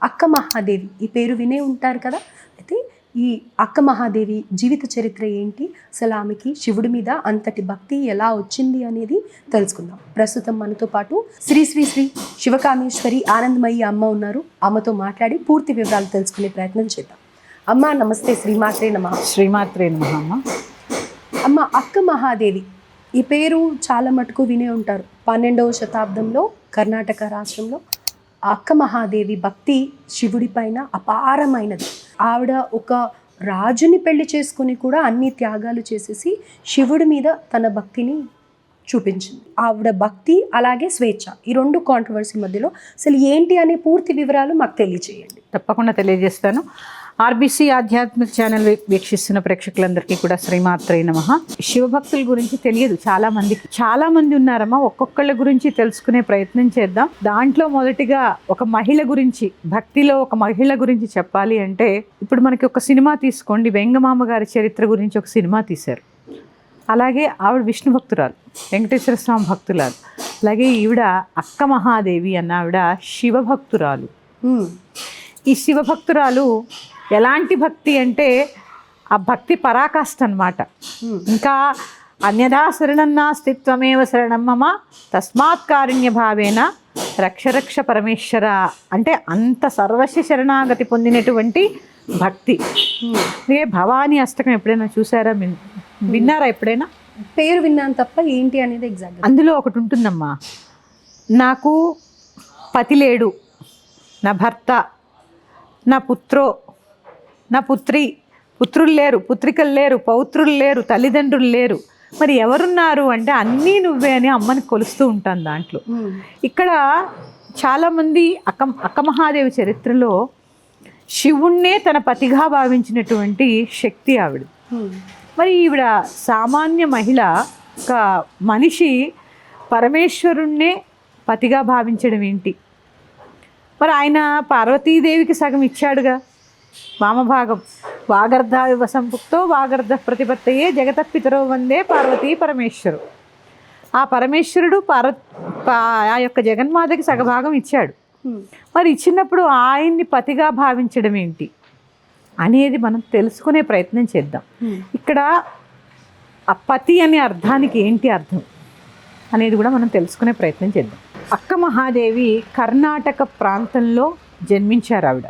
అక్క మహాదేవి ఈ పేరు వినే ఉంటారు కదా. అయితే ఈ అక్క మహాదేవి జీవిత చరిత్ర ఏంటి, అసలు ఆమెకి శివుడి మీద అంతటి భక్తి ఎలా వచ్చింది అనేది తెలుసుకుందాం. ప్రస్తుతం మనతో పాటు శ్రీ శ్రీ శ్రీ శివకామేశ్వరి ఆనందమయ్యి అమ్మ ఉన్నారు. అమ్మతో మాట్లాడి పూర్తి వివరాలు తెలుసుకునే ప్రయత్నం చేద్దాం. అమ్మ నమస్తే. శ్రీమాత్రే నమః. శ్రీమాత్రే నమః. అమ్మ అమ్మ అక్క మహాదేవి ఈ పేరు చాలా మటుకు వినే ఉంటారు. 12వ శతాబ్దంలో కర్ణాటక రాష్ట్రంలో అక్క మహాదేవి భక్తి శివుడి పైన అపారమైనది. ఆవిడ ఒక రాజుని పెళ్లి చేసుకుని కూడా అన్ని త్యాగాలు చేసేసి శివుడి మీద తన భక్తిని చూపించింది. ఆవిడ భక్తి అలాగే స్వేచ్ఛ ఈ రెండు కాంట్రవర్సీ మధ్యలో అసలు ఏంటి అనే పూర్తి వివరాలు మాకు తెలియజేయండి. తప్పకుండా తెలియజేస్తాను. ఆర్బీసీ ఆధ్యాత్మిక ఛానల్ వీక్షిస్తున్న ప్రేక్షకులందరికీ కూడా శ్రీమాత్రే నమః. శివభక్తుల గురించి తెలియదు చాలా మంది ఉన్నారమ్మా. ఒక్కొక్కళ్ళ గురించి తెలుసుకునే ప్రయత్నం చేద్దాం. దాంట్లో మొదటిగా ఒక మహిళ గురించి, భక్తిలో ఒక మహిళ గురించి చెప్పాలి అంటే, ఇప్పుడు మనకి ఒక సినిమా తీసుకోండి, వెంగమామ గారి చరిత్ర గురించి ఒక సినిమా తీశారు. అలాగే ఆవిడ విష్ణు భక్తురాలు, వెంకటేశ్వర స్వామి భక్తురాలు. అలాగే ఈవిడ అక్క మహాదేవి అన్న ఆవిడ శివభక్తురాలు. ఈ శివభక్తురాలు ఎలాంటి భక్తి అంటే ఆ భక్తి పరాకాష్ఠ అన్నమాట. ఇంకా అన్యథా శరణం నాస్తి త్వమేవ శరణం మమ తస్మాత్ కారుణ్య భావేన రక్ష పరమేశ్వర అంటే అంత సర్వస్వ శరణాగతి పొందినటువంటి భక్తి. భవానీ అష్టకం ఎప్పుడైనా చూసారా, విన్నారా? ఎప్పుడైనా పేరు విన్నాను తప్ప ఏంటి అనేది ఎగ్జాక్ట్. అందులో ఒకటి ఉంటుందమ్మా, నాకు పతి లేడు, నా భర్త, నా పుత్రో, నా పుత్రులు లేరు, పుత్రికలు లేరు, పౌత్రులు లేరు, తల్లిదండ్రులు లేరు, మరి ఎవరున్నారు అంటే అన్నీ నువ్వే అని అమ్మని కొలుస్తూ ఉంటాను దాంట్లో. ఇక్కడ చాలామంది అక్క మహాదేవి చరిత్రలో శివుణ్ణే తన పతిగా భావించినటువంటి శక్తి ఆవిడ. మరి ఈవిడ సామాన్య మహిళ, ఒక మనిషి పరమేశ్వరుణ్ణే పతిగా భావించడం ఏంటి? మరి ఆయన పార్వతీదేవికి సగం ఇచ్చాడుగా, వామభాగం. వాగర్ధావివ సంపుక్తో వాగర్ధ ప్రతిపత్తయే జగతపితరో వందే పార్వతీ పరమేశ్వరు. ఆ పరమేశ్వరుడు ఆ యొక్క జగన్మాతకి సగభాగం ఇచ్చాడు. మరి ఇచ్చినప్పుడు ఆయన్ని పతిగా భావించడం ఏంటి అనేది మనం తెలుసుకునే ప్రయత్నం చేద్దాం. ఇక్కడ ఆ పతి అనే అర్థానికి ఏంటి అర్థం అనేది కూడా మనం తెలుసుకునే ప్రయత్నం చేద్దాం. అక్క మహాదేవి కర్ణాటక ప్రాంతంలో జన్మించారు ఆవిడ.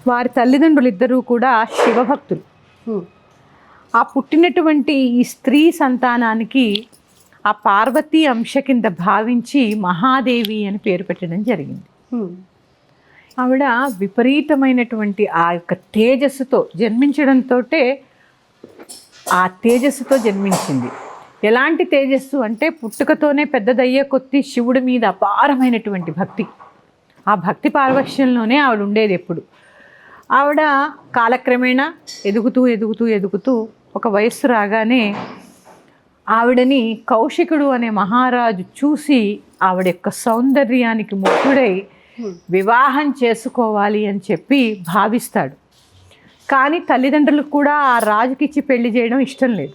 వారి తల్లిదండ్రులు ఇద్దరూ కూడా శివభక్తులు. ఆ పుట్టినటువంటి ఈ స్త్రీ సంతానానికి ఆ పార్వతీ అంశ కింద భావించి మహాదేవి అని పేరు పెట్టడం జరిగింది. ఆవిడ విపరీతమైనటువంటి ఆ యొక్క తేజస్సుతో జన్మించడంతో ఆ తేజస్సుతో జన్మించింది. ఎలాంటి తేజస్సు అంటే పుట్టుకతోనే పెద్దదయ్యే కొద్దీ శివుడి మీద అపారమైనటువంటి భక్తి. ఆ భక్తి పారవశ్యంలోనే ఆవిడ ఉండేది ఎప్పుడు. ఆవిడ కాలక్రమేణా ఎదుగుతూ ఒక వయస్సు రాగానే ఆవిడని కౌశికుడు అనే మహారాజు చూసి ఆవిడ యొక్క సౌందర్యానికి ముగ్ధుడై వివాహం చేసుకోవాలి అని చెప్పి భావిస్తాడు. కానీ తల్లిదండ్రులకు కూడా ఆ రాజుకిచ్చి పెళ్లి చేయడం ఇష్టం లేదు.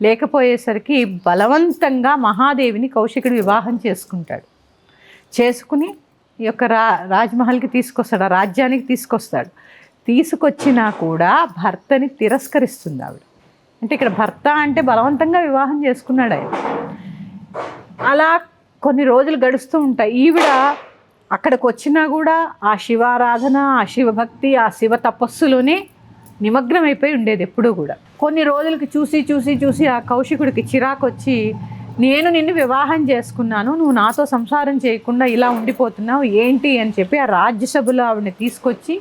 లేకపోయేసరికి బలవంతంగా మహాదేవిని కౌశికుడు వివాహం చేసుకుంటాడు. చేసుకుని ఈ యొక్క రాజ్మహల్కి తీసుకొస్తాడు, ఆ రాజ్యానికి తీసుకొస్తాడు. తీసుకొచ్చినా కూడా భర్తని తిరస్కరిస్తుంది ఆవిడ. అంటే ఇక్కడ భర్త అంటే బలవంతంగా వివాహం చేసుకున్నాడు ఆయన. అలా కొన్ని రోజులు గడుస్తూ ఉంటాయి. ఈవిడ అక్కడికి వచ్చినా కూడా ఆ శివారాధన, ఆ శివభక్తి, ఆ శివ తపస్సులోనే నిమగ్నం అయిపోయి ఉండేది ఎప్పుడూ కూడా. కొన్ని రోజులకి చూసి ఆ కౌశికుడికి చిరాకు వచ్చి, నేను నిన్ను వివాహం చేసుకున్నాను, నువ్వు నాతో సంసారం చేయకుండా ఇలా ఉండిపోతున్నావు ఏంటి అని చెప్పి ఆ రాజ్యసభలో ఆవిడని తీసుకొచ్చి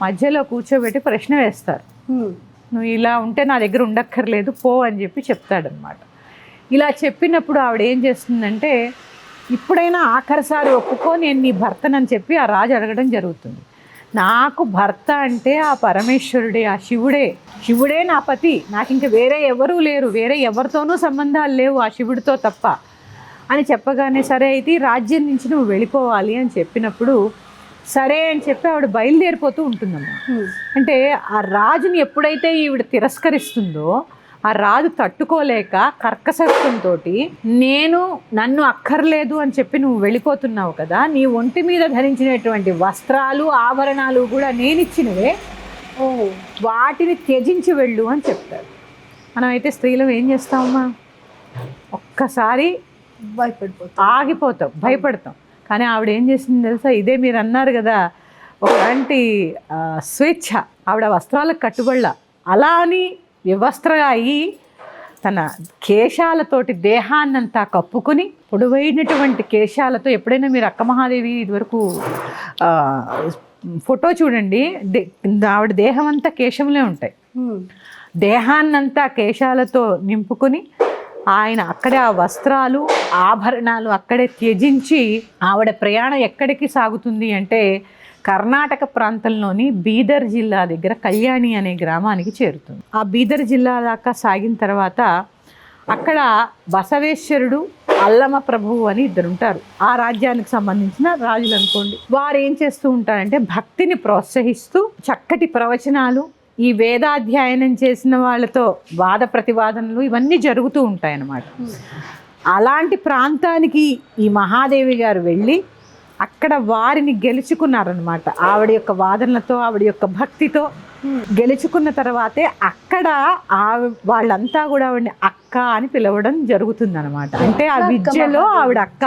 మధ్యలో కూర్చోబెట్టి ప్రశ్న వేస్తారు. నువ్వు ఇలా ఉంటే నా దగ్గర ఉండక్కర్లేదు, పో అని చెప్పి చెప్తాడనమాట. ఇలా చెప్పినప్పుడు ఆవిడ ఏం చేస్తుందంటే, ఇప్పుడైనా ఆఖరిసారి ఒప్పుకో, నేను నీ భర్తనని చెప్పి ఆ రాజు అడగడం జరుగుతుంది. నాకు భర్త అంటే ఆ పరమేశ్వరుడే, ఆ శివుడే నా పతి, నాకు ఇంక వేరే ఎవరూ లేరు, వేరే ఎవరితోనూ సంబంధాలు లేవు ఆ శివుడితో తప్ప అని చెప్పగానే, సరే అయితే రాజ్యం నుంచి నువ్వు వెళ్ళిపోవాలి అని చెప్పినప్పుడు సరే అని చెప్పి ఆవిడ బయలుదేరిపోతూ ఉంటుందమ్మా. అంటే ఆ రాజుని ఎప్పుడైతే ఈవిడ తిరస్కరిస్తుందో ఆ రాజు తట్టుకోలేక కర్కశత్వంతో నన్ను అక్కర్లేదు అని చెప్పి నువ్వు వెళ్ళిపోతున్నావు కదా, నీ ఒంటి మీద ధరించినటువంటి వస్త్రాలు ఆభరణాలు కూడా నేను ఇచ్చినవే, వాటిని త్యజించి వెళ్ళు అని చెప్తారు. మనమైతే స్త్రీలు ఏం చేస్తామమ్మా, ఒక్కసారి ఆగిపోతాం, భయపడతాం. కానీ ఆవిడ ఏం చేసింది తెలుసా, ఇదే మీరు అన్నారు కదా ఒకలాంటి స్వేచ్ఛ, ఆవిడ వస్త్రాలకు కట్టుబడలా, అలా అని వివస్త్రగా అయ్యి తన కేశాలతోటి దేహాన్నంతా కప్పుకుని పొడవైనటువంటి కేశాలతో, ఎప్పుడైనా మీరు అక్క మహాదేవి ఇదివరకు ఫోటో చూడండి, ఆవిడ దేహం అంతా కేశంలే ఉంటాయి, దేహాన్నంతా కేశాలతో నింపుకొని ఆయన అక్కడే ఆ వస్త్రాలు ఆభరణాలు అక్కడే త్యజించి ఆవిడ ప్రయాణం ఎక్కడికి సాగుతుంది అంటే కర్ణాటక ప్రాంతంలోని బీదర్ జిల్లా దగ్గర కళ్యాణి అనే గ్రామానికి చేరుతుంది. ఆ బీదర్ జిల్లా దాకా సాగిన తర్వాత అక్కడ బసవేశ్వరుడు, అల్లమ ప్రభువు అని ఇద్దరు ఉంటారు. ఆ రాజ్యానికి సంబంధించిన రాజులు అనుకోండి. వారు ఏం చేస్తూ ఉంటారంటే భక్తిని ప్రోత్సహిస్తూ చక్కటి ప్రవచనాలు, ఈ వేదాధ్యయనం చేసిన వాళ్ళతో వాద ప్రతివాదనలు ఇవన్నీ జరుగుతూ ఉంటాయన్నమాట. అలాంటి ప్రాంతానికి ఈ మహాదేవి గారు వెళ్ళి అక్కడ వారిని గెలుచుకున్నారనమాట. ఆవిడ యొక్క వాదనలతో, ఆవిడ యొక్క భక్తితో గెలుచుకున్న తర్వాతే అక్కడ వాళ్ళంతా కూడా ఆవిడని అక్క అని పిలవడం జరుగుతుందన్నమాట. అంటే ఆ విద్యలో ఆవిడ అక్క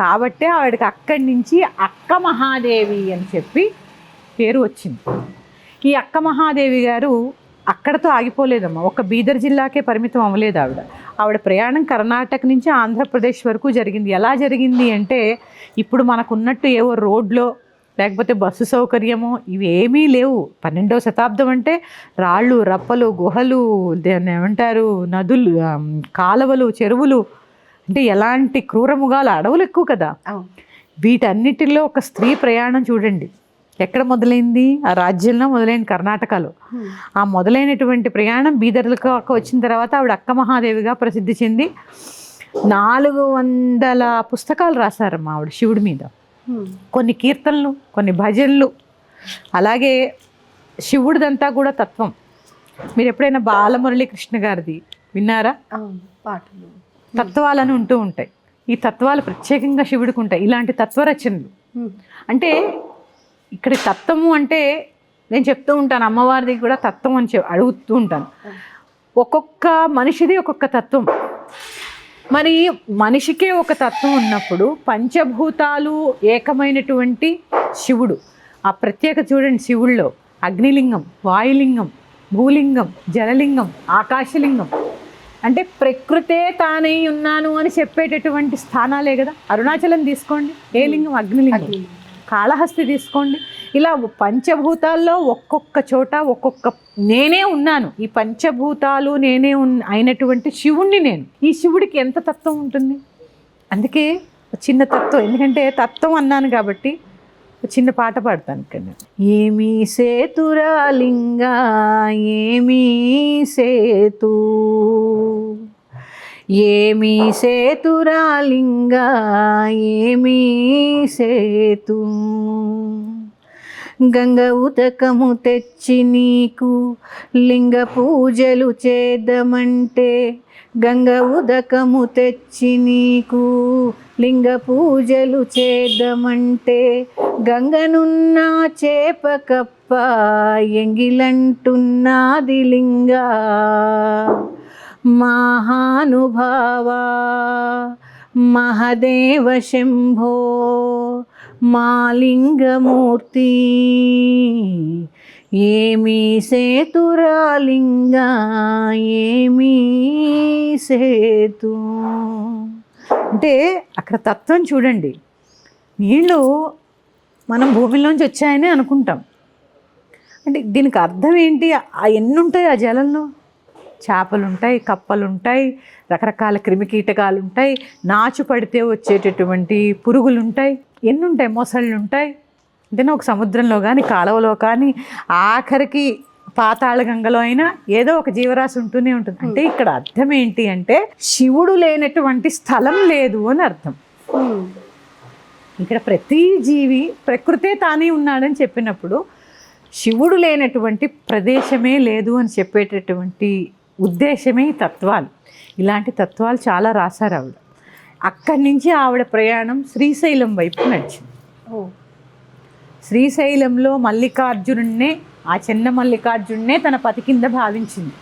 కాబట్టి ఆవిడకి అక్కడి నుంచి అక్క మహాదేవి అని చెప్పి పేరు వచ్చింది. ఈ అక్క మహాదేవి గారు అక్కడతో ఆగిపోలేదమ్మా, ఒక బీదర్ జిల్లాకే పరిమితం అవ్వలేదు. ఆవిడ ప్రయాణం కర్ణాటక నుంచి ఆంధ్రప్రదేశ్ వరకు జరిగింది. ఎలా జరిగింది అంటే ఇప్పుడు మనకున్నట్టు ఏవో రోడ్లో లేకపోతే బస్సు సౌకర్యము ఇవేమీ లేవు. 12వ శతాబ్దం అంటే రాళ్ళు రప్పలు గుహలు, దాన్ని ఏమంటారు, నదులు, కాలువలు, చెరువులు, అంటే ఎలాంటి క్రూరముగాలు, అడవులు ఎక్కువ కదా. వీటన్నిటిలో ఒక స్త్రీ ప్రయాణం చూడండి ఎక్కడ మొదలైంది, ఆ రాజ్యంలో మొదలైంది, కర్ణాటకలో. ఆ మొదలైనటువంటి ప్రయాణం బీదర్లకు వచ్చిన తర్వాత ఆవిడ అక్క మహాదేవిగా ప్రసిద్ధి చెంది 400 పుస్తకాలు రాశారమ్మా ఆవిడ శివుడి మీద. కొన్ని కీర్తనలు, కొన్ని భజనలు, అలాగే శివుడిదంతా కూడా తత్వం. మీరు ఎప్పుడైనా బాలమురళీకృష్ణ గారిది విన్నారా? పాటలు, తత్వాలని ఉంటూ ఉంటాయి. ఈ తత్వాలు ప్రత్యేకంగా శివుడికి ఉంటాయి. ఇలాంటి తత్వరచనలు అంటే ఇక్కడ తత్వము అంటే నేను చెప్తూ ఉంటాను, అమ్మవారిది కూడా తత్వం అని అడుగుతూ ఉంటాను. ఒక్కొక్క మనిషిది ఒక్కొక్క తత్వం. మరి మనిషికే ఒక తత్వం ఉన్నప్పుడు పంచభూతాలు ఏకమైనటువంటి శివుడు, ఆ ప్రత్యేక చూడండి శివుల్లో అగ్నిలింగం, వాయులింగం, భూలింగం, జలలింగం, ఆకాశలింగం, అంటే ప్రకృతే తానే ఉన్నాను అని చెప్పేటటువంటి స్థానాలే కదా. అరుణాచలం తీసుకోండి, ఏ లింగం? అగ్నిలింగం. కాళహస్తి తీసుకోండి. ఇలా పంచభూతాల్లో ఒక్కొక్క చోట ఒక్కొక్క నేనే ఉన్నాను. ఈ పంచభూతాలు నేనే అయినటువంటి శివుణ్ణి నేను. ఈ శివుడికి ఎంత తత్వం ఉంటుంది? అందుకే చిన్న తత్వం, ఎందుకంటే తత్వం అన్నాను కాబట్టి చిన్న పాట పాడతాను ఇక్కడ. ఏమీ సేతురాలింగా ఏమీ సేతు, ఏమీ సేతురాలింగా ఏమీ సేతు, గంగ ఉదకము తెచ్చి నీకు లింగ పూజలు చేద్దామంటే, గంగ ఉదకము తెచ్చి నీకు లింగ పూజలు చేద్దామంటే, గంగనున్న చేప కప్ప ఎంగిలంటున్నది లింగా, మహానుభావా మహదేవ శంభో మాలింగమూర్తి, ఏమీ సేతురాలింగా ఏమీ సేతు. అంటే అక్కడ తత్వం చూడండి. నీళ్ళు మనం భూమిలోంచి వచ్చాయని అనుకుంటాం. అంటే దీనికి అర్థం ఏంటి? ఎన్ని ఉంటాయి ఆ జలంలో? చేపలు ఉంటాయి, కప్పలు ఉంటాయి, రకరకాల క్రిమికీటకాలు ఉంటాయి, నాచు పడితే వచ్చేటటువంటి పురుగులు ఉంటాయి, ఎన్ని ఉంటాయి, మొసళ్ళు ఉంటాయి. అంతేనా? ఒక సముద్రంలో కానీ కాలువలో కానీ ఆఖరికి పాతాళ గంగలో అయినా ఏదో ఒక జీవరాశి ఉంటూనే ఉంటుంది. అంటే ఇక్కడ అర్థం ఏంటి అంటే శివుడు లేనటువంటి స్థలం లేదు అని అర్థం. ఇక్కడ ప్రతి జీవి ప్రకృతే తానే ఉన్నాడని చెప్పినప్పుడు శివుడు లేనటువంటి ప్రదేశమే లేదు అని చెప్పేటటువంటి ఉద్దేశమే ఈ తత్వాలు. ఇలాంటి తత్వాలు చాలా రాశారు ఆవిడ. అక్కడి నుంచి ఆవిడ ప్రయాణం శ్రీశైలం వైపు నడిచింది. శ్రీశైలంలో మల్లికార్జునుడినే, ఆ చిన్న మల్లికార్జునుడినే తన పతి కింద భావించింది.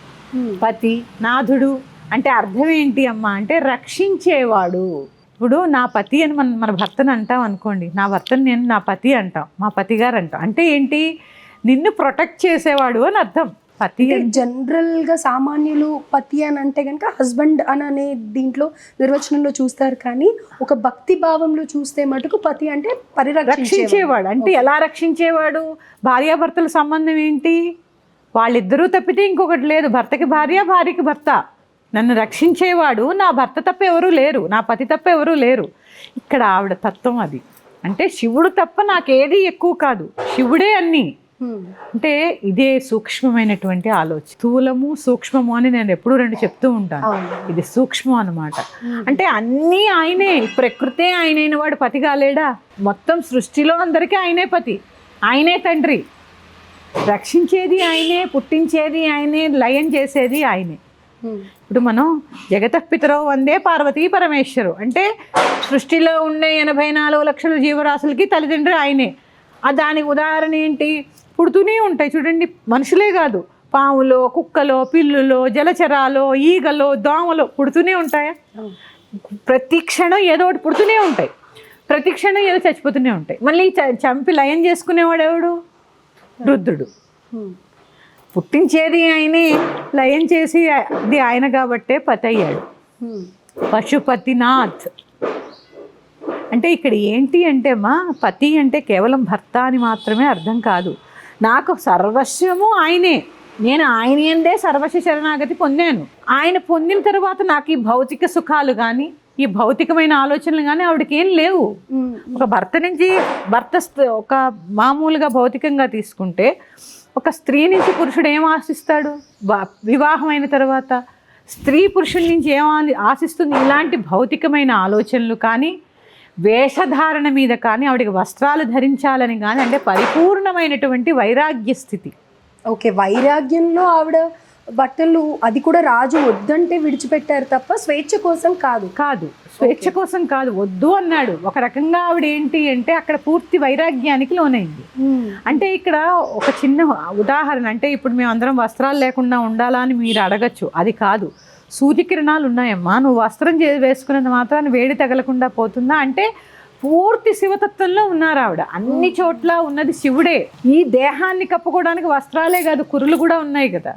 పతి నాథుడు అంటే అర్థం ఏంటి అమ్మా అంటే రక్షించేవాడు. ఇప్పుడు నా పతి అని మన భర్తను అంటాం అనుకోండి, నా భర్తను నేను నా పతి అంటాం, మా పతి గారు అంటాం. అంటే ఏంటి, నిన్ను ప్రొటెక్ట్ చేసేవాడు అని అర్థం. పతి జనరల్గా సామాన్యులు పతి అని అంటే కనుక హస్బెండ్ అని అనే దీంట్లో నిర్వచనంలో చూస్తారు, కానీ ఒక భక్తి భావంలో చూస్తే మటుకు పతి అంటే రక్షించేవాడు. అంటే ఎలా రక్షించేవాడు? భార్యాభర్తల సంబంధం ఏంటి? వాళ్ళిద్దరూ తప్పితే ఇంకొకటి లేదు. భర్తకి భార్య, భార్యకి భర్త. నన్ను రక్షించేవాడు నా భర్త తప్ప ఎవరూ లేరు, నా పతి తప్ప ఎవరూ లేరు. ఇక్కడ ఆవిడ తత్వం అది. అంటే శివుడు తప్ప నాకేది ఎక్కువ కాదు, శివుడే అన్నీ. అంటే ఇదే సూక్ష్మమైనటువంటి ఆలోచన. స్థూలము సూక్ష్మము అని నేను ఎప్పుడు రెండు చెప్తూ ఉంటాను. ఇది సూక్ష్మం అన్నమాట. అంటే అన్నీ ఆయనే. ప్రకృతే ఆయనైన వాడు పతి కాలేడా? మొత్తం సృష్టిలో అందరికీ ఆయనే పతి, ఆయనే తండ్రి. రక్షించేది ఆయనే, పుట్టించేది ఆయనే, లయం చేసేది ఆయనే. ఇప్పుడు మనం జగతఃపితరౌ వందే పార్వతీ పరమేశ్వరు అంటే సృష్టిలో ఉండే 84 లక్షల జీవరాశులకి తల్లిదండ్రి ఆయనే. దానికి ఉదాహరణ ఏంటి? పుడుతూనే ఉంటాయి చూడండి. మనుషులే కాదు, పాములో, కుక్కలో, పిల్లులో, జలచరాలో, ఈగలో, దోమలో పుడుతూనే ఉంటాయా? ప్రతి క్షణం ఏదో ఒకటి పుడుతూనే ఉంటాయి, ప్రతి క్షణం ఏదో చచ్చిపోతూనే ఉంటాయి. మళ్ళీ చంపి లయం చేసుకునేవాడు ఎవడు? రుద్రుడు. పుట్టించేది ఆయనే, లయం చేసి అది ఆయన కాబట్టే పతి అయ్యాడు. పశుపతినాథ్ అంటే ఇక్కడ ఏంటి అంటే అమ్మా, పతి అంటే కేవలం భర్త అని మాత్రమే అర్థం కాదు. నాకు సర్వస్వము ఆయనే, నేను ఆయన ఎందే సర్వస్వ శరణాగతి పొందాను. ఆయన పొందిన తర్వాత నాకు ఈ భౌతిక సుఖాలు కానీ, ఈ భౌతికమైన ఆలోచనలు కానీ ఆవిడకి ఏం లేవు. ఒక భర్త నుంచి ఒక మామూలుగా భౌతికంగా తీసుకుంటే, ఒక స్త్రీ నుంచి పురుషుడు ఏం ఆశిస్తాడు? వివాహం అయిన తర్వాత స్త్రీ పురుషుడి నుంచి ఏం ఆశిస్తుంది? ఇలాంటి భౌతికమైన ఆలోచనలు కానీ, వేషధారణ మీద కానీ, ఆవిడకి వస్త్రాలు ధరించాలని కానీ, అంటే పరిపూర్ణమైనటువంటి వైరాగ్య స్థితి. ఓకే, వైరాగ్యంలో ఆవిడ బట్టలు అది కూడా రాజు వద్దంటే విడిచిపెట్టారు తప్ప స్వేచ్ఛ కోసం కాదు. స్వేచ్ఛ కోసం కాదు, వద్దు అన్నాడు. ఒక రకంగా ఆవిడ ఏంటి అంటే అక్కడ పూర్తి వైరాగ్యానికి లోనైంది. అంటే ఇక్కడ ఒక చిన్న ఉదాహరణ, అంటే ఇప్పుడు మేము అందరం వస్త్రాలు లేకుండా ఉండాలా అని మీరు అడగచ్చు. అది కాదు. సూర్యకిరణాలు ఉన్నాయమ్మా, నువ్వు వస్త్రం వేసుకున్నంత మాత్రాన్ని వేడి తగలకుండా పోతుందా అంటే పూర్తి శివతత్వంలో ఉన్నారు ఆవిడ. అన్ని చోట్ల ఉన్నది శివుడే. ఈ దేహాన్ని కప్పుకోవడానికి వస్త్రాలే కాదు, కురులు కూడా ఉన్నాయి కదా.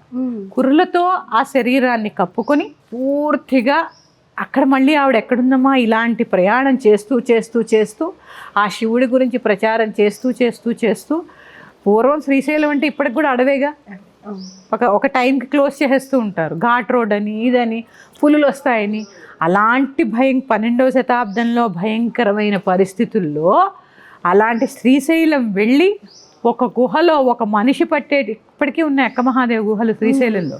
కురులతో ఆ శరీరాన్ని కప్పుకొని పూర్తిగా అక్కడ మళ్ళీ ఆవిడ ఎక్కడుందమ్మా, ఇలాంటి ప్రయాణం చేస్తూ చేస్తూ చేస్తూ ఆ శివుడి గురించి ప్రచారం చేస్తూ చేస్తూ చేస్తూ, పూర్వం శ్రీశైలం అంటే ఇప్పటికి కూడా అడవేగా, ఒక టైంకి క్లోజ్ చేసేస్తూ ఉంటారు. ఘాట్ రోడ్ అని, ఇదని, పులులు వస్తాయని. అలాంటి 12వ శతాబ్దంలో భయంకరమైన పరిస్థితుల్లో అలాంటి శ్రీశైలం వెళ్ళి ఒక గుహలో ఒక మనిషి ఇప్పటికీ ఉన్న అక్కమహాదేవి గుహలు శ్రీశైలంలో,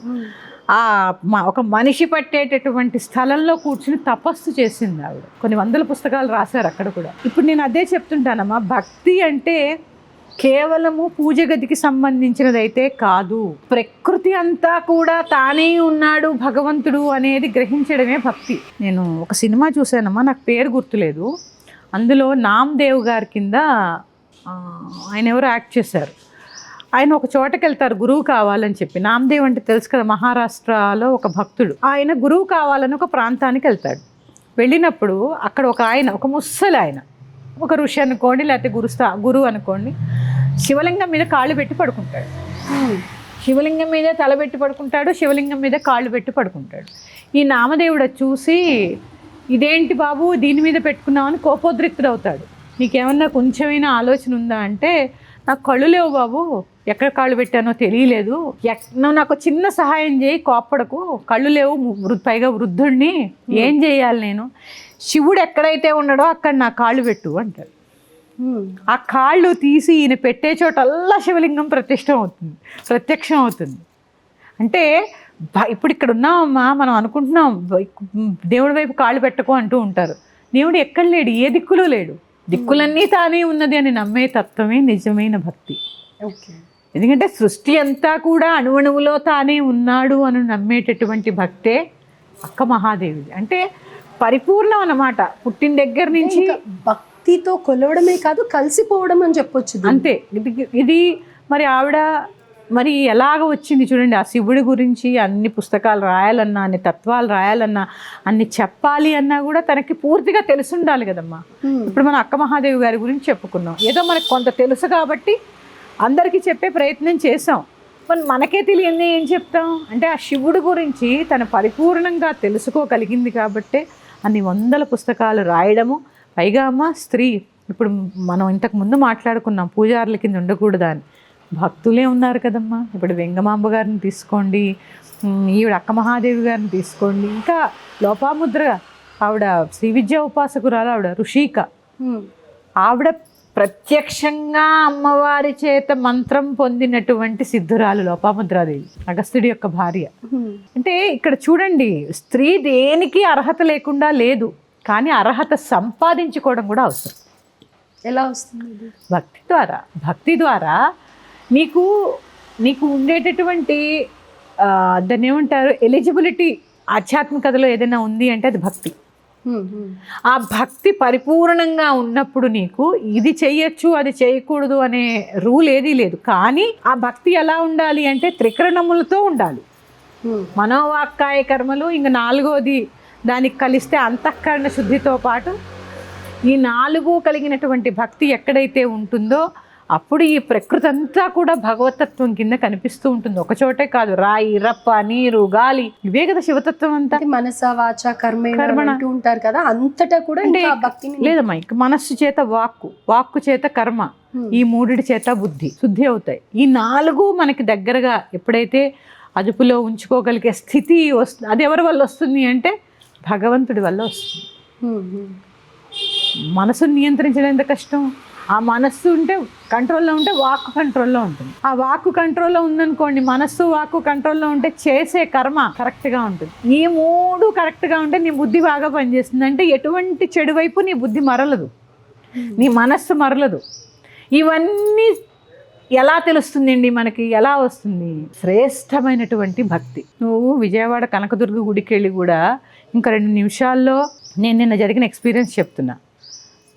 ఒక మనిషి పట్టేటటువంటి స్థలంలో కూర్చుని తపస్సు చేసింది ఆవిడ. కొన్ని వందల పుస్తకాలు రాశారు అక్కడ కూడా. ఇప్పుడు నేను అదే చెప్తుంటానమ్మా, భక్తి అంటే కేవలము పూజ గదికి సంబంధించినదైతే కాదు. ప్రకృతి అంతా కూడా తానే ఉన్నాడు భగవంతుడు అనేది గ్రహించడమే భక్తి. నేను ఒక సినిమా చూశానమ్మా, నాకు పేరు గుర్తులేదు. అందులో నామ్దేవ్ గారి కింద ఆయన ఎవరో యాక్ట్ చేశారు. ఆయన ఒక చోటకి వెళ్తారు గురువు కావాలని చెప్పి. నామ్దేవ్ అంటే తెలుసు కదా, మహారాష్ట్రలో ఒక భక్తుడు. ఆయన గురువు కావాలని ఒక ప్రాంతానికి వెళ్తాడు. వెళ్ళినప్పుడు అక్కడ ఒక ముసలి ఆయన, ఒక ఋషి అనుకోండి, లేకపోతే గురువు అనుకోండి, శివలింగం మీద కాళ్ళు పెట్టి పడుకుంటాడు. శివలింగం మీద తల పెట్టి పడుకుంటాడు, శివలింగం మీద కాళ్ళు పెట్టి పడుకుంటాడు. ఈ నామదేవుడు చూసి, ఇదేంటి బాబు దీని మీద పెట్టుకున్నామని కోపోద్రిక్తుడు అవుతాడు. నీకేమన్నా కొంచెమైనా ఆలోచన ఉందా అంటే, నాకు కళ్ళు లేవు బాబు, ఎక్కడ కాళ్ళు పెట్టానో తెలియలేదు, నువ్వు నాకు చిన్న సహాయం చేయి, కోప్పడకు, కళ్ళు లేవు, పైగా వృద్ధుడిని, ఏం చేయాలి నేను? శివుడు ఎక్కడైతే ఉన్నాడో అక్కడ నా కాళ్ళు పెట్టు అంటాడు. ఆ కాళ్ళు తీసి ఈయన పెట్టే చోటల్లా శివలింగం ప్రత్యక్షం అవుతుంది. అంటే ఇప్పుడు ఇక్కడ ఉన్నామమ్మా, మనం అనుకుంటున్నాం దేవుడి వైపు కాళ్ళు పెట్టకు అంటూ ఉంటారు. దేవుడు ఎక్కడ లేడు, ఏ దిక్కులో లేడు, దిక్కులన్నీ తానే ఉన్నది అని నమ్మే తత్వమే నిజమైన భక్తి. ఎందుకంటే సృష్టి అంతా కూడా అణువణువులో తానే ఉన్నాడు అని నమ్మేటటువంటి భక్తే అక్క మహాదేవి. అంటే పరిపూర్ణం అన్నమాట. పుట్టిన దగ్గర నుంచి భక్తితో కొలవడమే కాదు, కలిసిపోవడం అని చెప్పొచ్చు. అంతే. ఇది మరి ఆవిడ మరి ఎలాగ వచ్చింది చూడండి. ఆ శివుడి గురించి అన్ని పుస్తకాలు రాయాలన్నా, అన్ని తత్వాలు రాయాలన్నా, అన్ని చెప్పాలి అన్నా కూడా తనకి పూర్తిగా తెలిసి ఉండాలి కదమ్మా. ఇప్పుడు మనం అక్క మహాదేవి గారి గురించి చెప్పుకున్నాం. ఏదో మనకు కొంత తెలుసు కాబట్టి అందరికీ చెప్పే ప్రయత్నం చేసాం. మరి మనకే తెలియని ఏం చెప్తాం అంటే ఆ శివుడి గురించి తను పరిపూర్ణంగా తెలుసుకోగలిగింది కాబట్టే అన్ని వందల పుస్తకాలు రాయడము. పైగా అమ్మ స్త్రీ, ఇప్పుడు మనం ఇంతకు ముందు మాట్లాడుకున్నాం పూజారుల కింద ఉండకూడదా అని. భక్తులే ఉన్నారు కదమ్మా. ఇప్పుడు వెంగమాంబ గారిని తీసుకోండి, ఈవిడ అక్క మహాదేవి గారిని తీసుకోండి, ఇంకా లోపాముద్ర ఆవిడ శ్రీ విద్యా ఉపాసకురాలు, ఆవిడ ఋషిక, ఆవిడ ప్రత్యక్షంగా అమ్మవారి చేత మంత్రం పొందినటువంటి సిద్ధురాలు లోపాముద్రాదేవి, అగస్త్యుడి యొక్క భార్య. అంటే ఇక్కడ చూడండి, స్త్రీ దేనికి అర్హత లేకుండా లేదు, కానీ అర్హత సంపాదించుకోవడం కూడా అవసరం. ఎలా వస్తుంది? భక్తి ద్వారా. భక్తి ద్వారా నీకు ఉండేటటువంటి దాన్ని ఏమంటారు, ఎలిజిబిలిటీ ఆధ్యాత్మికతలో ఏదైనా ఉంది అంటే అది భక్తి. ఆ భక్తి పరిపూర్ణంగా ఉన్నప్పుడు నీకు ఇది చెయ్యొచ్చు అది చేయకూడదు అనే రూల్ ఏదీ లేదు. కానీ ఆ భక్తి ఎలా ఉండాలి అంటే త్రికరణములతో ఉండాలి. మనోవాక్కాయ కర్మలు, ఇంక నాలుగోది దానికి కలిస్తే అంతఃకరణ శుద్ధితో పాటు ఈ 4 కలిగినటువంటి భక్తి ఎక్కడైతే ఉంటుందో అప్పుడు ఈ ప్రకృతి అంతా కూడా భగవతత్వం కింద కనిపిస్తూ ఉంటుంది. ఒకచోటే కాదు, రాయి, రప్ప, నీరు, గాలి, ఇవే కదా శివతత్వం అంతా. మనస వాచ కర్మ ఉంటారు కదా, అంతటా కూడా భక్తి లేదమ్మా. ఇంక మనస్సు చేత వాక్కు చేత కర్మ, ఈ 3 చేత బుద్ధి శుద్ధి అవుతాయి. ఈ 4 మనకి దగ్గరగా ఎప్పుడైతే అదుపులో ఉంచుకోగలిగే స్థితి వస్తుంది, అది ఎవరి వల్ల వస్తుంది అంటే భగవంతుడి వల్ల వస్తుంది. మనసును నియంత్రించడం ఎంత కష్టం. ఆ మనస్సు ఉంటే కంట్రోల్లో ఉంటే వాక్కు కంట్రోల్లో ఉంటుంది. ఆ వాక్కు కంట్రోల్లో ఉందనుకోండి, మనస్సు వాక్కు కంట్రోల్లో ఉంటే చేసే కర్మ కరెక్ట్గా ఉంటుంది. ఈ 3 కరెక్ట్గా ఉంటే నీ బుద్ధి బాగా పనిచేస్తుంది. అంటే ఎటువంటి చెడు వైపు నీ బుద్ధి మరలదు, నీ మనస్సు మరలదు. ఇవన్నీ ఎలా తెలుస్తుందండి మనకి, ఎలా వస్తుంది? శ్రేష్టమైనటువంటి భక్తి. నువ్వు విజయవాడ కనకదుర్గ గుడికి వెళ్ళి కూడా ఇంకా 2 నిమిషాల్లో, నేను నిన్న జరిగిన ఎక్స్పీరియన్స్ చెప్తున్నా.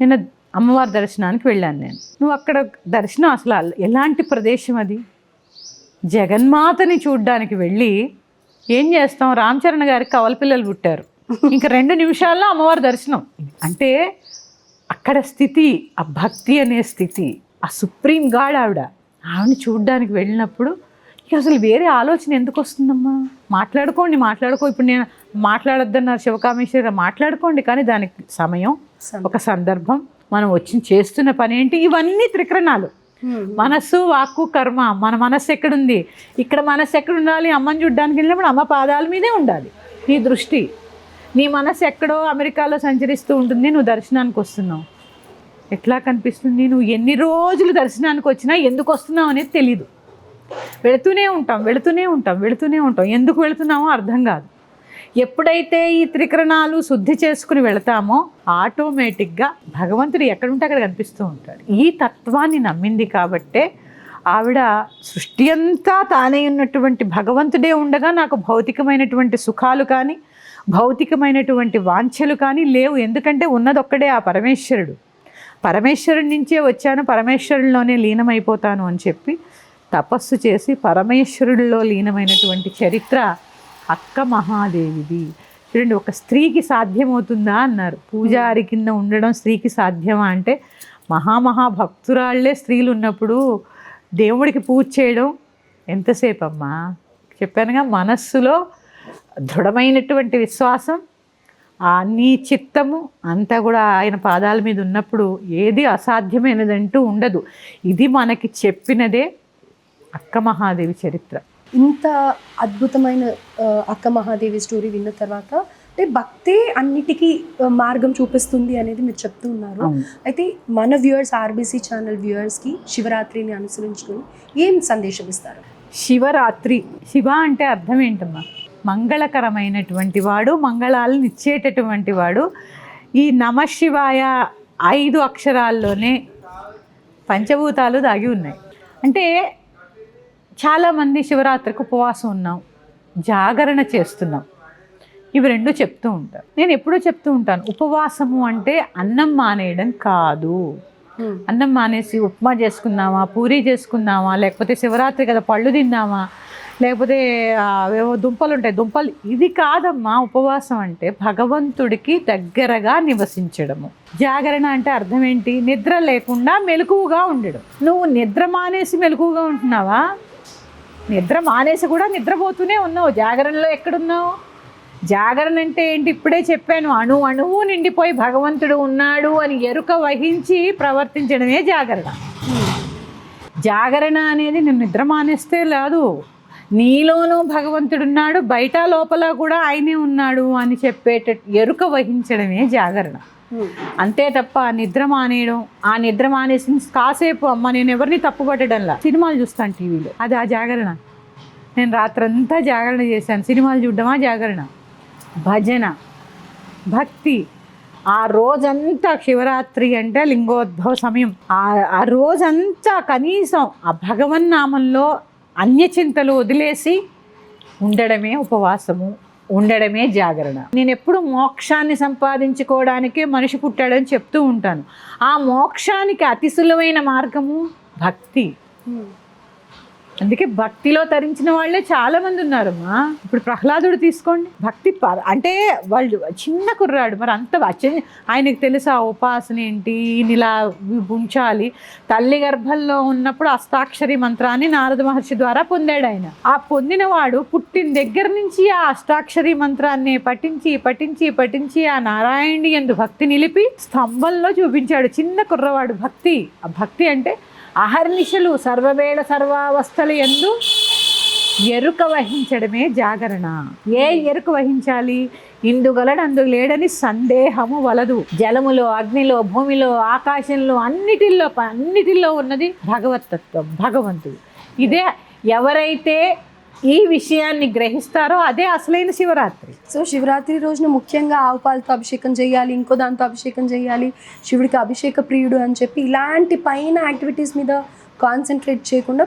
నిన్న అమ్మవారి దర్శనానికి వెళ్ళాను నేను. నువ్వు అక్కడ దర్శనం అసలు ఎలాంటి ప్రదేశం అది? జగన్మాతని చూడ్డానికి వెళ్ళి ఏం చేస్తాం, రామచరణ్ గారికి కవలపిల్లలు పుట్టారు, ఇంకా 2 నిమిషాల్లో అమ్మవారి దర్శనం. అంటే అక్కడ స్థితి, ఆ భక్తి అనే స్థితి, ఆ సుప్రీం గాడ్ ఆవిడని చూడ్డానికి వెళ్ళినప్పుడు ఇక అసలు వేరే ఆలోచన ఎందుకు వస్తుందమ్మా? మాట్లాడుకో. ఇప్పుడు నేను మాట్లాడొద్దన్నారు శివకామేశ్వర, మాట్లాడుకోండి, కానీ దానికి సమయం, ఒక సందర్భం, మనం వచ్చి చేస్తున్న పని ఏంటి, ఇవన్నీ త్రికరణాలు. మనస్సు, వాక్కు, కర్మ. మన మనస్సు ఎక్కడుంది? ఇక్కడ మనస్సు ఎక్కడ ఉండాలి? అమ్మని చూడ్డానికి వెళ్ళినప్పుడు అమ్మ పాదాల మీదే ఉండాలి నీ దృష్టి. నీ మనస్సు ఎక్కడో అమెరికాలో సంచరిస్తూ ఉంటుంది, నువ్వు దర్శనానికి వస్తున్నావు, ఎట్లా కనిపిస్తుంది? నువ్వు ఎన్ని రోజులు దర్శనానికి వచ్చినా ఎందుకు వస్తున్నావు అనేది తెలీదు. వెళుతూనే ఉంటాం. ఎందుకు వెళుతున్నామో అర్థం కాదు. ఎప్పుడైతే ఈ త్రికరణాలు శుద్ధి చేసుకుని వెళతామో ఆటోమేటిక్గా భగవంతుడు ఎక్కడుంటే అక్కడ కనిపిస్తూ ఉంటాడు. ఈ తత్వాన్ని నమ్మింది కాబట్టే ఆవిడ సృష్టి అంతా తానే ఉన్నటువంటి భగవంతుడే ఉండగా నాకు భౌతికమైనటువంటి సుఖాలు కానీ భౌతికమైనటువంటి వాంఛలు కానీ లేవు. ఎందుకంటే ఉన్నదొక్కడే ఆ పరమేశ్వరుడి నుంచే వచ్చాను, పరమేశ్వరుడిలోనే లీనమైపోతాను అని చెప్పి తపస్సు చేసి పరమేశ్వరుడిలో లీనమైనటువంటి చరిత్ర అక్క మహాదేవిది. చూడండి, ఒక స్త్రీకి సాధ్యమవుతుందా అన్నారు. పూజారి కింద ఉండడం స్త్రీకి సాధ్యమా అంటే, మహాభక్తురాళ్లే స్త్రీలు ఉన్నప్పుడు దేవుడికి పూజ చేయడం ఎంతసేపు అమ్మా? చెప్పానుగా, మనస్సులో దృఢమైనటువంటి విశ్వాసం, నీ చిత్తము అంతా కూడా ఆయన పాదాల మీద ఉన్నప్పుడు ఏది అసాధ్యమైనదంటూ ఉండదు. ఇది మనకి చెప్పినదే అక్క మహాదేవి చరిత్ర. ఇంత అద్భుతమైన అక్క మహాదేవి స్టోరీ విన్న తర్వాత అంటే భక్తే అన్నిటికీ మార్గం చూపిస్తుంది అనేది మీరు చెప్తూ ఉన్నారు. అయితే మన వ్యూవర్స్, ఆర్బీసీ ఛానల్ వ్యూవర్స్కి శివరాత్రిని అనుసరించుకొని ఏం సందేశం ఇస్తారు? శివరాత్రి, శివ అంటే అర్థం ఏంటమ్మా? మంగళకరమైనటువంటి వాడు, మంగళాలను ఇచ్చేటటువంటి వాడు. ఈ నమశివాయ 5 అక్షరాల్లోనే పంచభూతాలు దాగి ఉన్నాయి. అంటే చాలామంది శివరాత్రికి ఉపవాసం ఉన్నాం, జాగరణ చేస్తున్నాం, ఇవి రెండు చెప్తూ ఉంటారు. నేను ఎప్పుడూ చెప్తూ ఉంటాను, ఉపవాసము అంటే అన్నం మానేయడం కాదు. అన్నం మానేసి ఉప్మా చేసుకుందామా, పూరీ చేసుకుందామా, లేకపోతే శివరాత్రి కదా పళ్ళు తిందామా, లేకపోతే ఏవో దుంపలు ఉంటాయి దుంపలు, ఇది కాదమ్మా. ఉపవాసం అంటే భగవంతుడికి దగ్గరగా నివసించడము. జాగరణ అంటే అర్థం ఏంటి? నిద్ర లేకుండా మెలకువగా ఉండడం. నువ్వు నిద్ర మానేసి మెలకువగా ఉంటున్నావా? నిద్ర మానేసి కూడా నిద్రపోతూనే ఉన్నావు. జాగరణలో ఎక్కడున్నావు? జాగరణ అంటే ఏంటి? ఇప్పుడే చెప్పాను, అణువు నిండిపోయి భగవంతుడు ఉన్నాడు అని ఎరుక వహించి ప్రవర్తించడమే జాగరణ. జాగరణ అనేది నేను నిద్ర మానేస్తే లేదు, నీలోనూ భగవంతుడున్నాడు, బయట లోపల కూడా ఆయనే ఉన్నాడు అని చెప్పేటట్టు ఎరుక వహించడమే జాగరణ. అంతే తప్ప నిద్ర మానేయడం, ఆ నిద్ర మానేసి కాసేపు అమ్మ నేను ఎవరిని తప్పుపట్టడంలా సినిమాలు చూస్తాను టీవీలో, అది ఆ జాగరణ. నేను రాత్రంతా జాగరణ చేశాను, సినిమాలు చూడడమా జాగరణ? భజన, భక్తి. ఆ రోజంతా శివరాత్రి అంటే లింగోద్భవ సమయం, ఆ రోజంతా కనీసం ఆ భగవన్నామంలో అన్యచింతలు వదిలేసి ఉండడమే ఉపవాసము, ఉండడమే జాగరణ. నేను ఎప్పుడు మోక్షాన్ని సంపాదించుకోవడానికే మనిషి పుట్టాడని చెప్తూ ఉంటాను. ఆ మోక్షానికి అతి సులువైన మార్గము భక్తి. అందుకే భక్తిలో తరించిన వాళ్ళే చాలామంది ఉన్నారమ్మా. ఇప్పుడు ప్రహ్లాదుడు తీసుకోండి, భక్తి అంటే వాళ్ళు చిన్న కుర్రాడు, మరి అంత ఆయనకు తెలుసా ఉపాసన ఏంటి, ఇలా ఉంచాలి. తల్లి గర్భంలో ఉన్నప్పుడు అష్టాక్షరి మంత్రాన్ని నారద మహర్షి ద్వారా పొందాడు ఆయన. ఆ పొందినవాడు పుట్టిన దగ్గర నుంచి ఆ అష్టాక్షరి మంత్రాన్ని పఠించి పఠించి పఠించి ఆ నారాయణుడి యందు భక్తి నిలిపి స్తంభంలో చూపించాడు. చిన్న కుర్రవాడు భక్తి. ఆ భక్తి అంటే అహర్నిశలు సర్వవేళ సర్వావస్థలు యందు ఎరుక వహించడమే జాగరణ. ఏ ఎరుక వహించాలి? ఇందుగలడు అందు లేడని సందేహము వలదు. జలములో, అగ్నిలో, భూమిలో, ఆకాశంలో, అన్నిటిల్లో ఉన్నది భగవతత్వం, భగవంతుడు. ఇదే ఎవరైతే ఈ విషయాన్ని గ్రహిస్తారో అదే అసలైన శివరాత్రి. సో శివరాత్రి రోజున ముఖ్యంగా ఆవు పాలతో అభిషేకం చేయాలి, ఇంకో దాంతో అభిషేకం చేయాలి, శివుడికి అభిషేక ప్రియుడు అని చెప్పి ఇలాంటి పైన యాక్టివిటీస్ మీద కాన్సన్ట్రేట్ చేయకుండా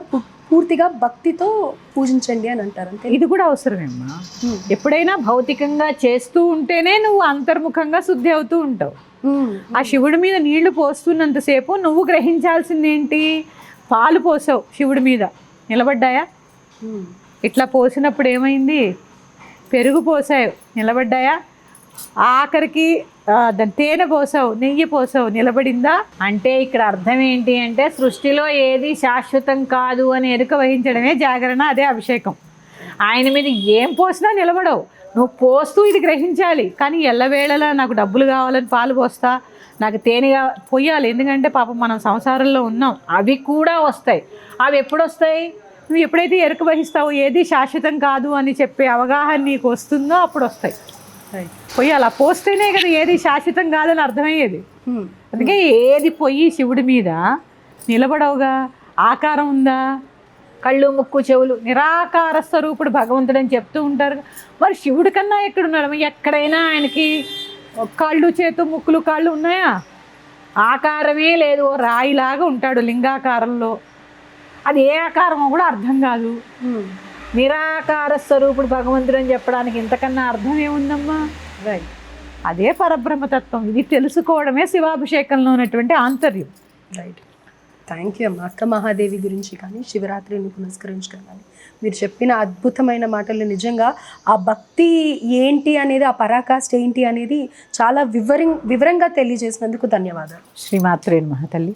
పూర్తిగా భక్తితో పూజించండి అని అంటారు. అంటే ఇది కూడా అవసరమేమ్మా. ఎప్పుడైనా భౌతికంగా చేస్తూ ఉంటేనే నువ్వు అంతర్ముఖంగా శుద్ధి అవుతూ ఉంటావు. ఆ శివుడి మీద నీళ్లు పోస్తున్నంతసేపు నువ్వు గ్రహించాల్సింది ఏంటి? పాలు పోసావు శివుడి మీద, నిలబడ్డాయా? ఇట్లా పోసినప్పుడు ఏమైంది? పెరుగు పోసావు, నిలబడ్డాయా? ఆఖరికి దాని తేనె పోసావు, నెయ్యి పోసావు, నిలబడిందా? అంటే ఇక్కడ అర్థం ఏంటి అంటే సృష్టిలో ఏది శాశ్వతం కాదు అని ఎరుక వహించడమే జాగరణ, అదే అభిషేకం. ఆయన మీద ఏం పోసినా నిలబడవు, నువ్వు పోస్తూ ఇది గ్రహించాలి. కానీ ఎల్లవేళలా నాకు డబ్బులు కావాలని పాలు పోస్తా, నాకు తేనెగా పోయాలి, ఎందుకంటే పాపం మనం సంసారంలో ఉన్నాం, అవి కూడా వస్తాయి. అవి ఎప్పుడు వస్తాయి? నువ్వు ఎప్పుడైతే ఎరుక వహిస్తావో ఏది శాశ్వతం కాదు అని చెప్పే అవగాహన నీకు వస్తుందో అప్పుడు వస్తాయి. పొయ్యాలి, అలా పోస్తేనే కదా ఏది శాశ్వతం కాదని అర్థమయ్యేది. అందుకే ఏది పొయ్యి శివుడి మీద నిలబడవుగా. ఆకారం ఉందా? కళ్ళు, ముక్కు, చెవులు, నిరాకార స్వరూపుడు భగవంతుడు అని చెప్తూ ఉంటారు. మరి శివుడి కన్నా ఎక్కడున్నాడు? ఎక్కడైనా ఆయనకి కళ్ళు, చేతు, ముక్కులు, కాళ్ళు ఉన్నాయా? ఆకారమే లేదు, రాయిలాగా ఉంటాడు లింగాకారంలో. అది ఏ ఆకారమో కూడా అర్థం కాదు. నిరాకార స్వరూపుడు భగవంతుడు అని చెప్పడానికి ఇంతకన్నా అర్థం ఏముందమ్మా? రైట్, అదే పరబ్రహ్మతత్వం. ఇది తెలుసుకోవడమే శివాభిషేకంలో ఉన్నటువంటి ఆంతర్యం. రైట్, థ్యాంక్ యూ అమ్మ. అక్క మహాదేవి గురించి కానీ శివరాత్రిని పునస్కరించుకోవాలి మీరు చెప్పిన అద్భుతమైన మాటలు. నిజంగా ఆ భక్తి ఏంటి అనేది, ఆ పరాకాష్ఠ ఏంటి అనేది చాలా వివరంగా తెలియజేసినందుకు ధన్యవాదాలు. శ్రీమాత్రే నమః తల్లి.